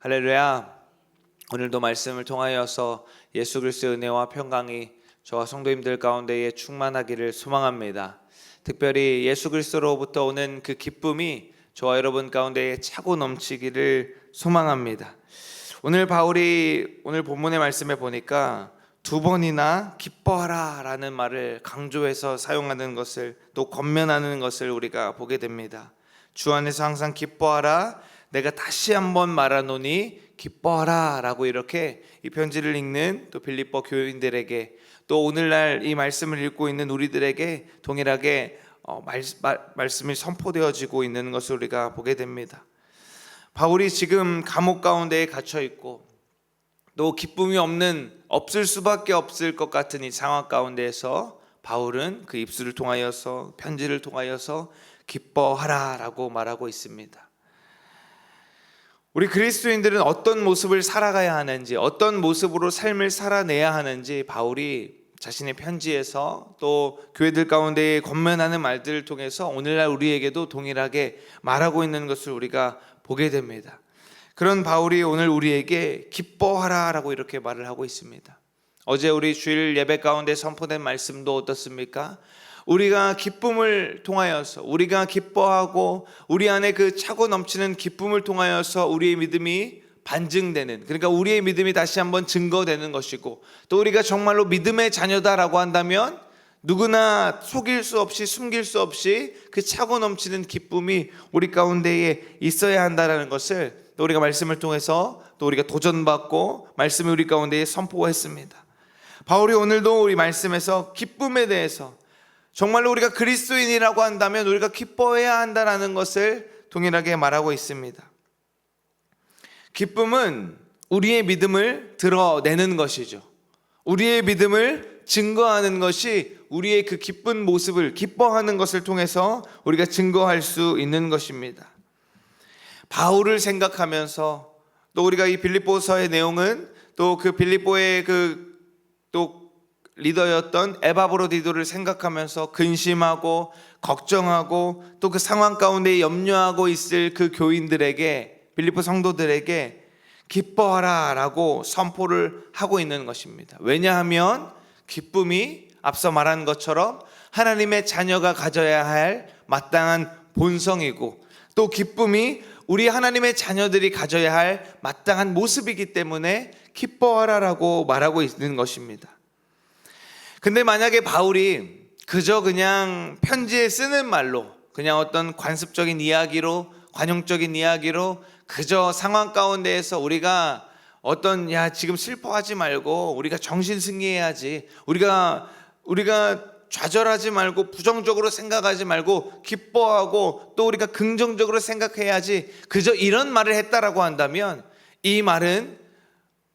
할렐루야. 오늘도 말씀을 통하여서 예수 그리스도의 은혜와 평강이 저와 성도님들 가운데에 충만하기를 소망합니다. 특별히 예수 그리스도로부터 오는 그 기쁨이 저와 여러분 가운데에 차고 넘치기를 소망합니다. 오늘 바울이 오늘 본문의 말씀에 보니까 두 번이나 기뻐하라 라는 말을 강조해서 사용하는 것을, 또 권면하는 것을 우리가 보게 됩니다. 주 안에서 항상 기뻐하라, 내가 다시 한번 말하노니 기뻐하라 라고 이렇게 이 편지를 읽는 또 빌립보 교인들에게, 또 오늘날 이 말씀을 읽고 있는 우리들에게 동일하게 말씀이 선포되어지고 있는 것을 우리가 보게 됩니다. 바울이 지금 감옥 가운데에 갇혀 있고 또 기쁨이 없을 수밖에 없을 것 같은 이 상황 가운데에서 바울은 그 입술을 통하여서, 편지를 통하여서 기뻐하라 라고 말하고 있습니다. 우리 그리스도인들은 어떤 모습을 살아가야 하는지, 어떤 모습으로 삶을 살아내야 하는지 바울이 자신의 편지에서 또 교회들 가운데 권면하는 말들을 통해서 오늘날 우리에게도 동일하게 말하고 있는 것을 우리가 보게 됩니다. 그런 바울이 오늘 우리에게 기뻐하라 라고 이렇게 말을 하고 있습니다. 어제 우리 주일 예배 가운데 선포된 말씀도 어떻습니까? 우리가 기쁨을 통하여서, 우리가 기뻐하고 우리 안에 그 차고 넘치는 기쁨을 통하여서 우리의 믿음이 반증되는, 그러니까 우리의 믿음이 다시 한번 증거되는 것이고, 또 우리가 정말로 믿음의 자녀다라고 한다면 누구나 속일 수 없이, 숨길 수 없이 그 차고 넘치는 기쁨이 우리 가운데에 있어야 한다는 것을 또 우리가 말씀을 통해서 또 우리가 도전받고 말씀이 우리 가운데에 선포했습니다. 바울이 오늘도 우리 말씀에서 기쁨에 대해서, 정말로 우리가 그리스도인이라고 한다면 우리가 기뻐해야 한다는 것을 동일하게 말하고 있습니다. 기쁨은 우리의 믿음을 드러내는 것이죠. 우리의 믿음을 증거하는 것이 우리의 그 기쁜 모습을, 기뻐하는 것을 통해서 우리가 증거할 수 있는 것입니다. 바울을 생각하면서, 또 우리가 이 빌립보서의 내용은 또 그 빌립보의 또 리더였던 에바브로디도를 생각하면서 근심하고 걱정하고 또 그 상황 가운데 염려하고 있을 그 교인들에게, 빌립보 성도들에게 기뻐하라 라고 선포를 하고 있는 것입니다. 왜냐하면 기쁨이 앞서 말한 것처럼 하나님의 자녀가 가져야 할 마땅한 본성이고, 또 기쁨이 우리 하나님의 자녀들이 가져야 할 마땅한 모습이기 때문에 기뻐하라라고 말하고 있는 것입니다. 근데 만약에 바울이 그저 그냥 편지에 쓰는 말로, 그냥 어떤 관습적인 이야기로, 관용적인 이야기로 그저 상황 가운데에서 우리가 지금 슬퍼하지 말고 우리가 정신승리해야지, 우리가 좌절하지 말고 부정적으로 생각하지 말고 기뻐하고 또 우리가 긍정적으로 생각해야지, 그저 이런 말을 했다라고 한다면 이 말은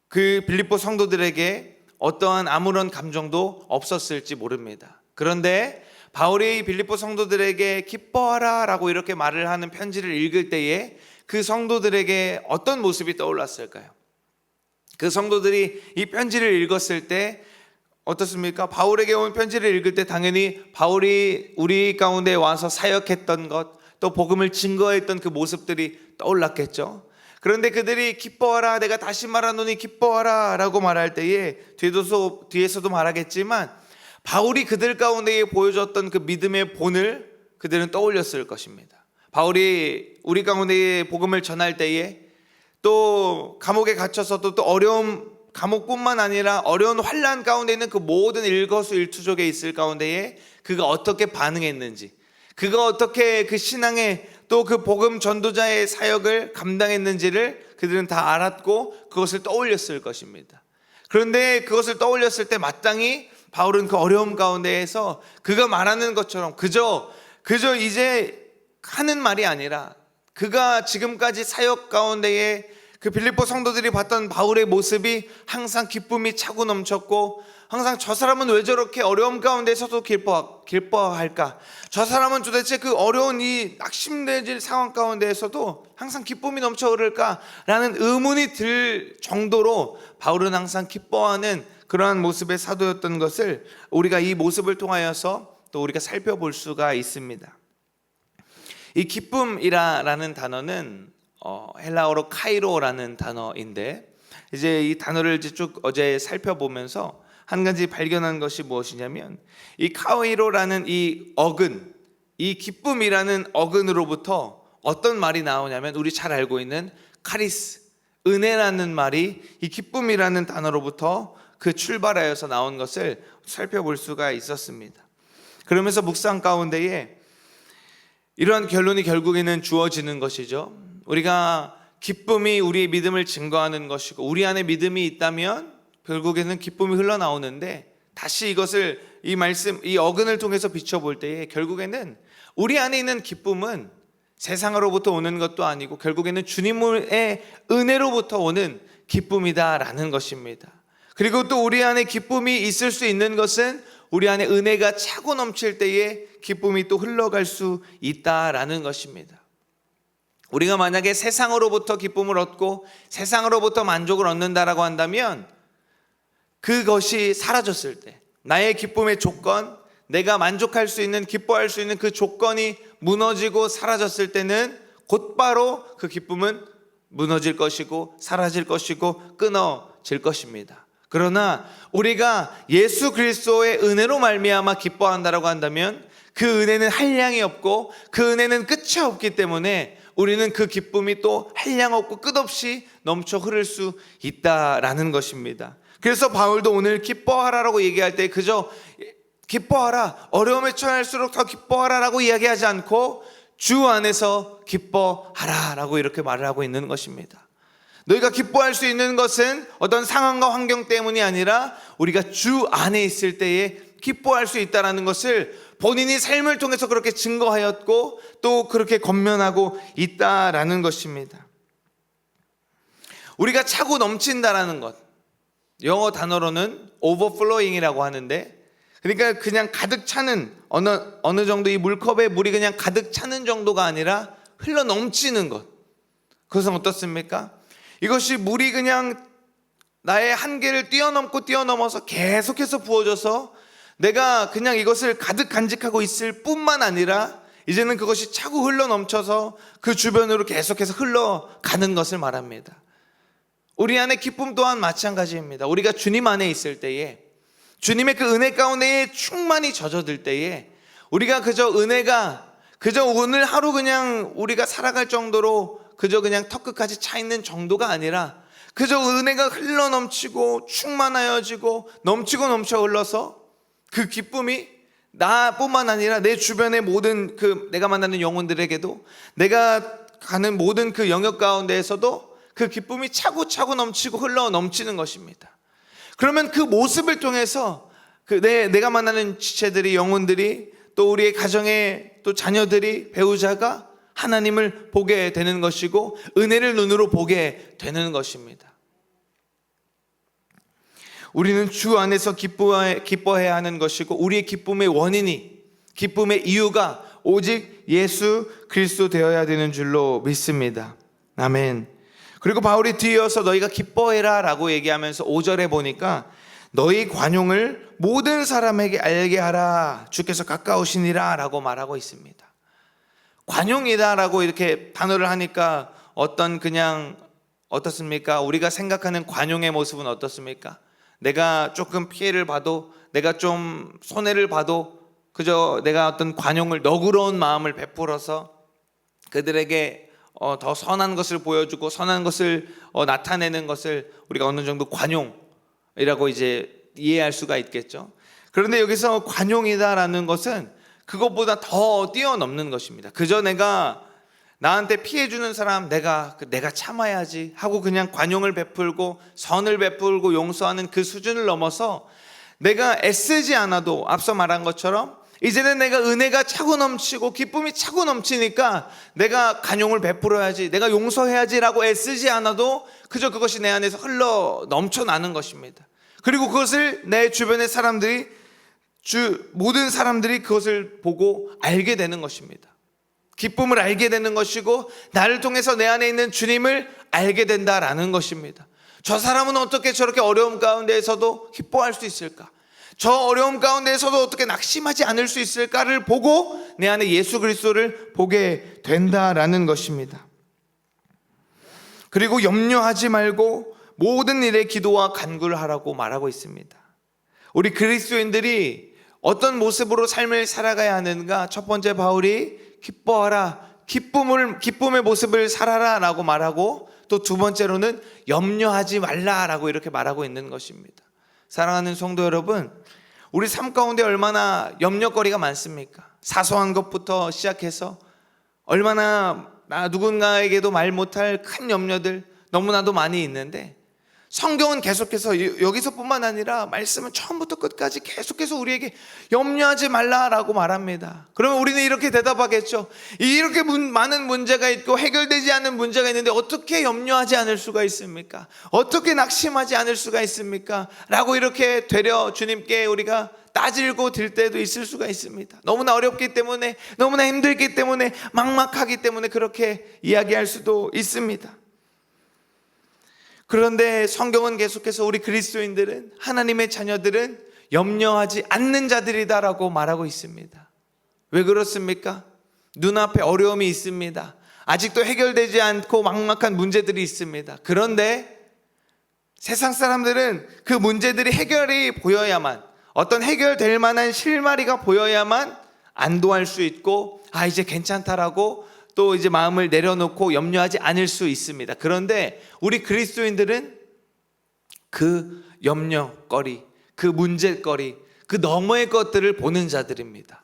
그 빌립보 성도들에게 어떠한 아무런 감정도 없었을지 모릅니다. 그런데 바울이 빌립보 성도들에게 기뻐하라 라고 이렇게 말을 하는 편지를 읽을 때에 그 성도들에게 어떤 모습이 떠올랐을까요? 그 성도들이 이 편지를 읽었을 때 어떻습니까? 바울에게 온 편지를 읽을 때 당연히 바울이 우리 가운데 와서 사역했던 것, 또 복음을 증거했던 그 모습들이 떠올랐겠죠. 그런데 그들이 기뻐하라, 내가 다시 말하노니 기뻐하라 라고 말할 때에 뒤에서도 말하겠지만 바울이 그들 가운데에 보여줬던 그 믿음의 본을 그들은 떠올렸을 것입니다. 바울이 우리 가운데에 복음을 전할 때에 또 감옥에 갇혀서도 또 어려운 감옥뿐만 아니라 어려운 환난 가운데 있는 그 모든 일거수일투족에 있을 가운데에 그가 어떻게 반응했는지, 그가 어떻게 그 신앙의 또 그 복음 전도자의 사역을 감당했는지를 그들은 다 알았고 그것을 떠올렸을 것입니다. 그런데 그것을 떠올렸을 때 마땅히 바울은 그 어려움 가운데에서 그가 말하는 것처럼 그저 이제 하는 말이 아니라, 그가 지금까지 사역 가운데에 그 빌립보 성도들이 봤던 바울의 모습이 항상 기쁨이 차고 넘쳤고, 항상 저 사람은 왜 저렇게 어려움 가운데서도 기뻐할까? 저 사람은 도대체 그 어려운 이 낙심되질 상황 가운데에서도 항상 기쁨이 넘쳐 흐를까? 라는 의문이 들 정도로 바울은 항상 기뻐하는 그러한 모습의 사도였던 것을 우리가 이 모습을 통하여서 또 우리가 살펴볼 수가 있습니다. 이 기쁨이라는 단어는 헬라어로 카이로라는 단어인데, 이제 이 단어를 이제 쭉 어제 살펴보면서 한 가지 발견한 것이 무엇이냐면, 이 카이로라는 이 어근, 이 기쁨이라는 어근으로부터 어떤 말이 나오냐면, 우리 잘 알고 있는 카리스, 은혜라는 말이 이 기쁨이라는 단어로부터 그 출발하여서 나온 것을 살펴볼 수가 있었습니다. 그러면서 묵상 가운데에 이러한 결론이 결국에는 주어지는 것이죠. 우리가 기쁨이 우리의 믿음을 증거하는 것이고, 우리 안에 믿음이 있다면 결국에는 기쁨이 흘러나오는데, 다시 이것을 이 말씀, 이 어근을 통해서 비춰볼 때에 결국에는 우리 안에 있는 기쁨은 세상으로부터 오는 것도 아니고 결국에는 주님의 은혜로부터 오는 기쁨이다라는 것입니다. 그리고 또 우리 안에 기쁨이 있을 수 있는 것은 우리 안에 은혜가 차고 넘칠 때에 기쁨이 또 흘러갈 수 있다라는 것입니다. 우리가 만약에 세상으로부터 기쁨을 얻고 세상으로부터 만족을 얻는다라고 한다면, 그것이 사라졌을 때, 나의 기쁨의 조건, 내가 만족할 수 있는, 기뻐할 수 있는 그 조건이 무너지고 사라졌을 때는 곧바로 그 기쁨은 무너질 것이고 사라질 것이고 끊어질 것입니다. 그러나 우리가 예수 그리스도의 은혜로 말미암아 기뻐한다라고 한다면, 그 은혜는 한량이 없고 그 은혜는 끝이 없기 때문에 우리는 그 기쁨이 또 한량 없고 끝없이 넘쳐 흐를 수 있다라는 것입니다. 그래서 바울도 오늘 기뻐하라라고 얘기할 때 그저 기뻐하라, 어려움에 처할수록 더 기뻐하라라고 이야기하지 않고 주 안에서 기뻐하라라고 이렇게 말을 하고 있는 것입니다. 너희가 기뻐할 수 있는 것은 어떤 상황과 환경 때문이 아니라 우리가 주 안에 있을 때에 기뻐할 수 있다는 것을 본인이 삶을 통해서 그렇게 증거하였고 또 그렇게 권면하고 있다라는 것입니다. 우리가 차고 넘친다라는 것, 영어 단어로는 overflowing이라고 하는데, 그러니까 그냥 가득 차는, 어느 정도 이 물컵에 물이 그냥 가득 차는 정도가 아니라 흘러 넘치는 것. 그것은 어떻습니까? 이것이 물이 그냥 나의 한계를 뛰어넘어서 계속해서 부어져서 내가 그냥 이것을 가득 간직하고 있을 뿐만 아니라 이제는 그것이 차고 흘러 넘쳐서 그 주변으로 계속해서 흘러가는 것을 말합니다. 우리 안에 기쁨 또한 마찬가지입니다. 우리가 주님 안에 있을 때에, 주님의 그 은혜 가운데에 충만히 젖어들 때에, 우리가 그저 은혜가 그저 오늘 하루 그냥 우리가 살아갈 정도로 그저 그냥 턱끝까지 차 있는 정도가 아니라 그저 은혜가 흘러 넘치고 충만하여지고 넘치고 넘쳐 흘러서 그 기쁨이 나뿐만 아니라 내 주변의 모든 그 내가 만나는 영혼들에게도, 내가 가는 모든 그 영역 가운데에서도 그 기쁨이 차고 넘치고 흘러 넘치는 것입니다. 그러면 그 모습을 통해서 내가 만나는 지체들이, 영혼들이, 또 우리의 가정의 또 자녀들이, 배우자가 하나님을 보게 되는 것이고 은혜를 눈으로 보게 되는 것입니다. 우리는 주 안에서 기뻐해야 하는 것이고, 우리의 기쁨의 원인이, 기쁨의 이유가 오직 예수 그리스도 되어야 되는 줄로 믿습니다. 아멘. 그리고 바울이 뒤이어서 너희가 기뻐해라 라고 얘기하면서 5절에 보니까 너희 관용을 모든 사람에게 알게 하라, 주께서 가까우시니라 라고 말하고 있습니다. 관용이다 라고 이렇게 단어를 하니까 어떻습니까? 우리가 생각하는 관용의 모습은 어떻습니까? 내가 조금 피해를 봐도, 내가 좀 손해를 봐도 그저 내가 어떤 관용을, 너그러운 마음을 베풀어서 그들에게 더 선한 것을 보여주고 선한 것을 나타내는 것을 우리가 어느 정도 관용이라고 이제 이해할 수가 있겠죠. 그런데 여기서 관용이다라는 것은 그것보다 더 뛰어넘는 것입니다. 그저 내가 나한테 피해주는 사람 내가 참아야지 하고 그냥 관용을 베풀고 선을 베풀고 용서하는 그 수준을 넘어서 내가 애쓰지 않아도, 앞서 말한 것처럼 이제는 내가 은혜가 차고 넘치고 기쁨이 차고 넘치니까 내가 관용을 베풀어야지, 내가 용서해야지 라고 애쓰지 않아도 그저 그것이 내 안에서 흘러 넘쳐나는 것입니다. 그리고 그것을 내 주변의 사람들이, 모든 사람들이 그것을 보고 알게 되는 것입니다. 기쁨을 알게 되는 것이고 나를 통해서 내 안에 있는 주님을 알게 된다라는 것입니다. 저 사람은 어떻게 저렇게 어려움 가운데에서도 기뻐할 수 있을까? 저 어려움 가운데에서도 어떻게 낙심하지 않을 수 있을까를 보고 내 안에 예수 그리스도를 보게 된다라는 것입니다. 그리고 염려하지 말고 모든 일에 기도와 간구를 하라고 말하고 있습니다. 우리 그리스도인들이 어떤 모습으로 삶을 살아가야 하는가? 첫 번째, 바울이 기뻐하라, 기쁨의 모습을 살아라 라고 말하고, 또 두 번째로는 염려하지 말라 라고 이렇게 말하고 있는 것입니다. 사랑하는 성도 여러분, 우리 삶 가운데 얼마나 염려거리가 많습니까? 사소한 것부터 시작해서 얼마나 누군가에게도 말 못할 큰 염려들 너무나도 많이 있는데, 성경은 계속해서 여기서뿐만 아니라 말씀은 처음부터 끝까지 계속해서 우리에게 염려하지 말라라고 말합니다. 그러면 우리는 이렇게 대답하겠죠. 이렇게 많은 문제가 있고 해결되지 않는 문제가 있는데 어떻게 염려하지 않을 수가 있습니까? 어떻게 낙심하지 않을 수가 있습니까? 라고 이렇게 되려 주님께 우리가 따지고 들 때도 있을 수가 있습니다. 너무나 어렵기 때문에, 너무나 힘들기 때문에, 막막하기 때문에 그렇게 이야기할 수도 있습니다. 그런데 성경은 계속해서 우리 그리스도인들은, 하나님의 자녀들은 염려하지 않는 자들이다라고 말하고 있습니다. 왜 그렇습니까? 눈앞에 어려움이 있습니다. 아직도 해결되지 않고 막막한 문제들이 있습니다. 그런데 세상 사람들은 그 문제들이 해결이 보여야만, 어떤 해결될 만한 실마리가 보여야만 안도할 수 있고, 이제 괜찮다라고 또 이제 마음을 내려놓고 염려하지 않을 수 있습니다. 그런데 우리 그리스도인들은 그 염려거리, 그 문제거리, 그 너머의 것들을 보는 자들입니다.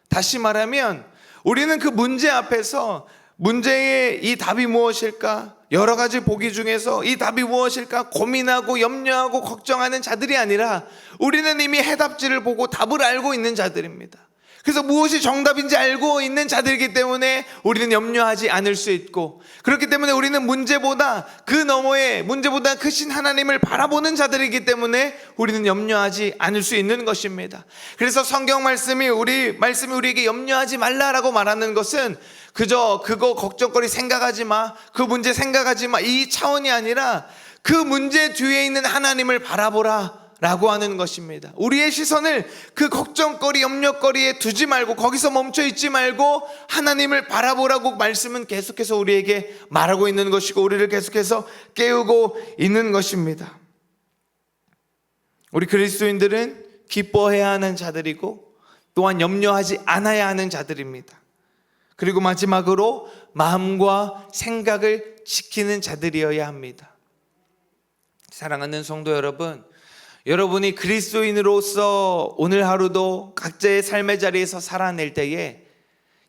다시 말하면 우리는 그 문제 앞에서 문제의 이 답이 무엇일까? 여러 가지 보기 중에서 이 답이 무엇일까? 고민하고 염려하고 걱정하는 자들이 아니라 우리는 이미 해답지를 보고 답을 알고 있는 자들입니다. 그래서 무엇이 정답인지 알고 있는 자들이기 때문에 우리는 염려하지 않을 수 있고, 그렇기 때문에 우리는 문제보다 그 너머에 문제보다 크신 하나님을 바라보는 자들이기 때문에 우리는 염려하지 않을 수 있는 것입니다. 그래서 성경 말씀이 우리에게 염려하지 말라라고 말하는 것은 그저 그거 걱정거리 생각하지 마, 그 문제 생각하지 마, 이 차원이 아니라 그 문제 뒤에 있는 하나님을 바라보라 라고 하는 것입니다. 우리의 시선을 그 걱정거리, 염려거리에 두지 말고, 거기서 멈춰 있지 말고 하나님을 바라보라고 말씀은 계속해서 우리에게 말하고 있는 것이고, 우리를 계속해서 깨우고 있는 것입니다. 우리 그리스도인들은 기뻐해야 하는 자들이고 또한 염려하지 않아야 하는 자들입니다. 그리고 마지막으로 마음과 생각을 지키는 자들이어야 합니다. 사랑하는 성도 여러분, 여러분이 그리스도인으로서 오늘 하루도 각자의 삶의 자리에서 살아낼 때에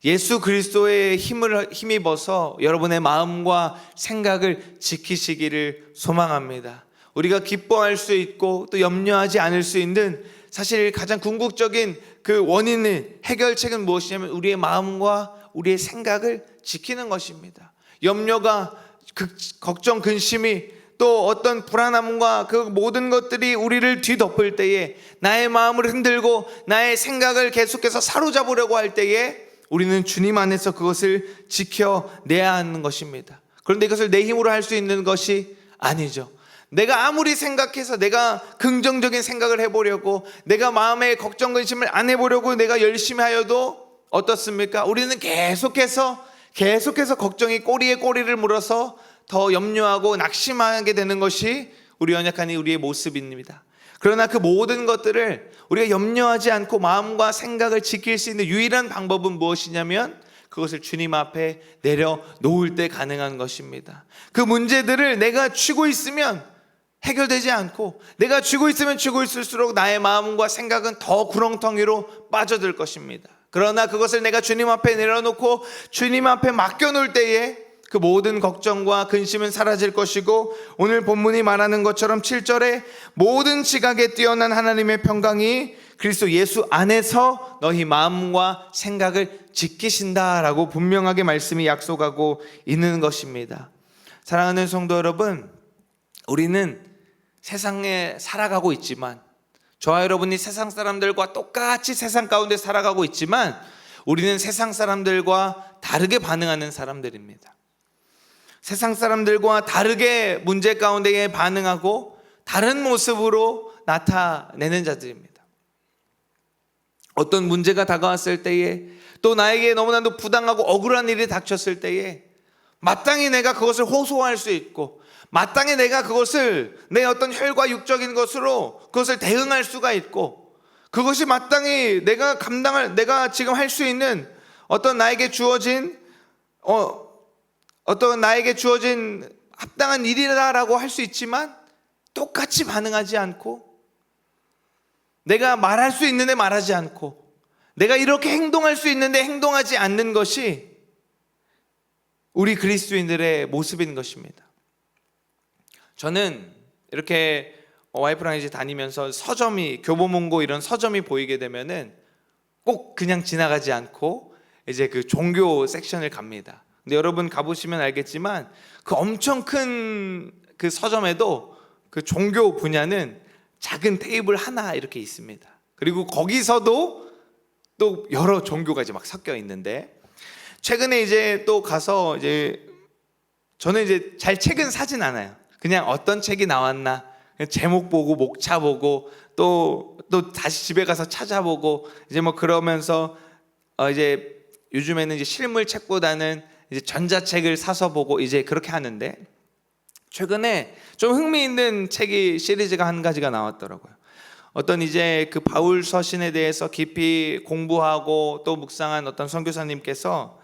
예수 그리스도의 힘을 힘입어서 여러분의 마음과 생각을 지키시기를 소망합니다. 우리가 기뻐할 수 있고 또 염려하지 않을 수 있는, 사실 가장 궁극적인 그 원인은, 해결책은 무엇이냐면 우리의 마음과 우리의 생각을 지키는 것입니다. 염려가, 걱정, 근심이, 또 어떤 불안함과 그 모든 것들이 우리를 뒤덮을 때에, 나의 마음을 흔들고 나의 생각을 계속해서 사로잡으려고 할 때에 우리는 주님 안에서 그것을 지켜내야 하는 것입니다. 그런데 이것을 내 힘으로 할 수 있는 것이 아니죠. 내가 아무리 생각해서 내가 긍정적인 생각을 해보려고, 내가 마음의 걱정 근심을 안 해보려고 내가 열심히 하여도 어떻습니까? 우리는 계속해서 걱정이 꼬리에 꼬리를 물어서 더 염려하고 낙심하게 되는 것이 우리 연약한 우리의 모습입니다. 그러나 그 모든 것들을 우리가 염려하지 않고 마음과 생각을 지킬 수 있는 유일한 방법은 무엇이냐면 그것을 주님 앞에 내려놓을 때 가능한 것입니다. 그 문제들을 내가 쥐고 있으면 해결되지 않고, 내가 쥐고 있으면 쥐고 있을수록 나의 마음과 생각은 더 구렁텅이로 빠져들 것입니다. 그러나 그것을 내가 주님 앞에 내려놓고 주님 앞에 맡겨놓을 때에 그 모든 걱정과 근심은 사라질 것이고, 오늘 본문이 말하는 것처럼 7절에 모든 지각에 뛰어난 하나님의 평강이 그리스도 예수 안에서 너희 마음과 생각을 지키신다라고 분명하게 말씀이 약속하고 있는 것입니다. 사랑하는 성도 여러분, 우리는 세상에 살아가고 있지만, 저와 여러분이 세상 사람들과 똑같이 세상 가운데 살아가고 있지만 우리는 세상 사람들과 다르게 반응하는 사람들입니다. 세상 사람들과 다르게 문제 가운데 반응하고 다른 모습으로 나타내는 자들입니다. 어떤 문제가 다가왔을 때에, 또 나에게 너무나도 부당하고 억울한 일이 닥쳤을 때에 마땅히 내가 그것을 호소할 수 있고, 마땅히 내가 그것을 내 어떤 혈과 육적인 것으로 그것을 대응할 수가 있고, 그것이 마땅히 내가 지금 할 수 있는 어떤 나에게 주어진 합당한 일이라고 할 수 있지만, 똑같이 반응하지 않고, 내가 말할 수 있는데 말하지 않고, 내가 이렇게 행동할 수 있는데 행동하지 않는 것이 우리 그리스도인들의 모습인 것입니다. 저는 이렇게 와이프랑 이제 다니면서 서점이, 교보문고 이런 서점이 보이게 되면은 꼭 그냥 지나가지 않고 이제 그 종교 섹션을 갑니다. 근데 여러분 가보시면 알겠지만 그 엄청 큰 그 서점에도 그 종교 분야는 작은 테이블 하나 이렇게 있습니다. 그리고 거기서도 또 여러 종교가 이제 막 섞여 있는데, 최근에 이제 또 가서 이제 저는 이제 잘 책은 사진 않아요. 그냥 어떤 책이 나왔나 그냥 제목 보고 목차 보고 또 다시 집에 가서 찾아보고 이제 뭐 그러면서 이제 요즘에는 이제 실물 책보다는 이제 전자책을 사서 보고 이제 그렇게 하는데, 최근에 좀 흥미있는 책이 시리즈가 한 가지가 나왔더라고요. 어떤 이제 그 바울 서신에 대해서 깊이 공부하고 또 묵상한 어떤 선교사님께서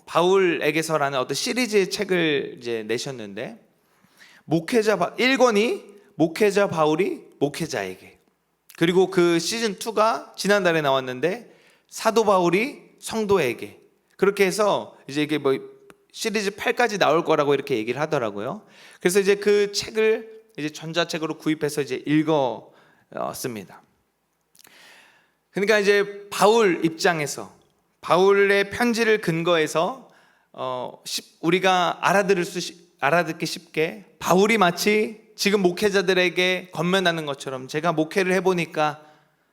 바울에게서라는 어떤 시리즈의 책을 이제 내셨는데, 1권이 목회자 바울이 목회자에게, 그리고 그 시즌 2가 지난달에 나왔는데 사도 바울이 성도에게, 그렇게 해서 이제 이게 뭐 시리즈 8까지 나올 거라고 이렇게 얘기를 하더라고요. 그래서 이제 그 책을 이제 전자책으로 구입해서 이제 읽었습니다. 그러니까 이제 바울 입장에서, 바울의 편지를 근거해서 우리가 알아듣기 쉽게 바울이 마치 지금 목회자들에게 권면하는 것처럼, 제가 목회를 해보니까,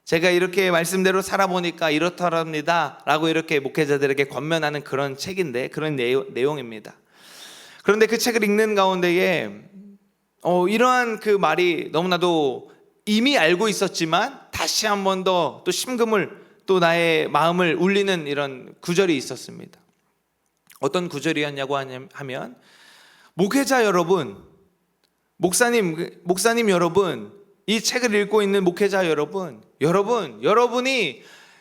제가 이렇게 말씀대로 살아보니까 이렇더랍니다 라고 이렇게 목회자들에게 권면하는 그런 책인데, 그런 내용입니다. 그런데 그 책을 읽는 가운데에 이러한 그 말이 너무나도 이미 알고 있었지만 다시 한 번 더 또 심금을, 또 나의 마음을 울리는 이런 구절이 있었습니다. 어떤 구절이었냐고 하면, 목회자 여러분, 목사님 여러분, 이 책을 읽고 있는 목회자 여러분이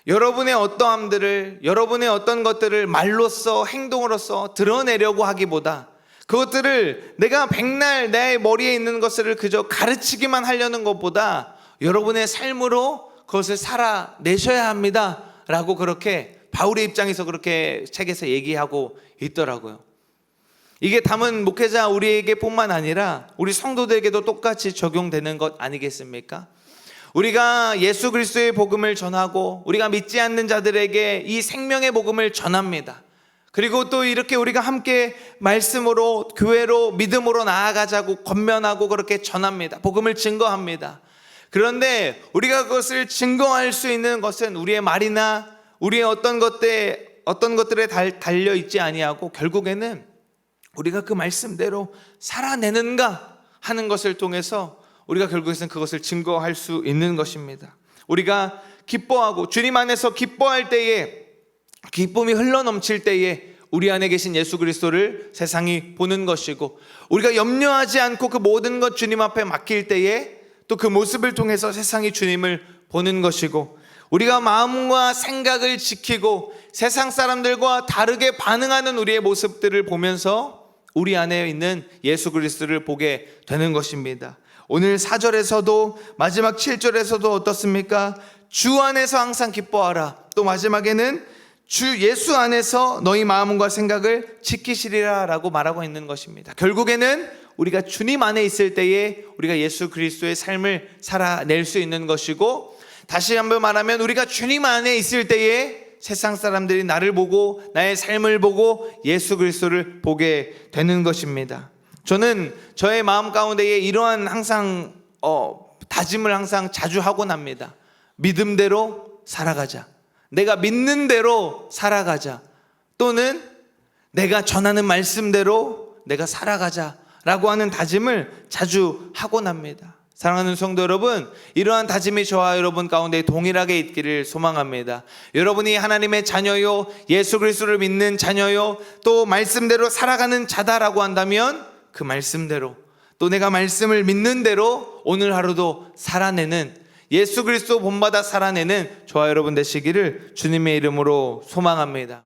여러분의 어떠함들을, 여러분의 어떤 것들을 말로써, 행동으로써 드러내려고 하기보다, 그것들을 내가 백날 내 머리에 있는 것을 그저 가르치기만 하려는 것보다 여러분의 삶으로 그것을 살아내셔야 합니다 라고, 그렇게 바울의 입장에서 그렇게 책에서 얘기하고 있더라고요. 이게 담은 목회자 우리에게 뿐만 아니라 우리 성도들에게도 똑같이 적용되는 것 아니겠습니까? 우리가 예수 그리스도의 복음을 전하고 우리가 믿지 않는 자들에게 이 생명의 복음을 전합니다. 그리고 또 이렇게 우리가 함께 말씀으로, 교회로, 믿음으로 나아가자고 권면하고 그렇게 전합니다. 복음을 증거합니다. 그런데 우리가 그것을 증거할 수 있는 것은 우리의 말이나 우리의 어떤 것들에 달려 있지 아니하고, 결국에는 우리가 그 말씀대로 살아내는가 하는 것을 통해서 우리가 결국에는 그것을 증거할 수 있는 것입니다. 우리가 기뻐하고 주님 안에서 기뻐할 때에, 기쁨이 흘러넘칠 때에 우리 안에 계신 예수 그리스도를 세상이 보는 것이고, 우리가 염려하지 않고 그 모든 것 주님 앞에 맡길 때에 또 그 모습을 통해서 세상이 주님을 보는 것이고, 우리가 마음과 생각을 지키고 세상 사람들과 다르게 반응하는 우리의 모습들을 보면서 우리 안에 있는 예수 그리스도를 보게 되는 것입니다. 오늘 4절에서도 마지막 7절에서도 어떻습니까? 주 안에서 항상 기뻐하라. 또 마지막에는 주 예수 안에서 너희 마음과 생각을 지키시리라 라고 말하고 있는 것입니다. 결국에는 우리가 주님 안에 있을 때에 우리가 예수 그리스도의 삶을 살아낼 수 있는 것이고, 다시 한번 말하면 우리가 주님 안에 있을 때에 세상 사람들이 나를 보고 나의 삶을 보고 예수 그리스도를 보게 되는 것입니다. 저는 저의 마음 가운데에 이러한 항상 다짐을 항상 자주 하곤 합니다. 믿음대로 살아가자. 내가 믿는 대로 살아가자. 또는 내가 전하는 말씀대로 내가 살아가자 라고 하는 다짐을 자주 하곤 합니다. 사랑하는 성도 여러분, 이러한 다짐이 저와 여러분 가운데 동일하게 있기를 소망합니다. 여러분이 하나님의 자녀요, 예수 그리스도를 믿는 자녀요, 또 말씀대로 살아가는 자다라고 한다면 그 말씀대로, 또 내가 말씀을 믿는 대로 오늘 하루도 살아내는, 예수 그리스도 본받아 살아내는 저와 여러분 되시기를 주님의 이름으로 소망합니다.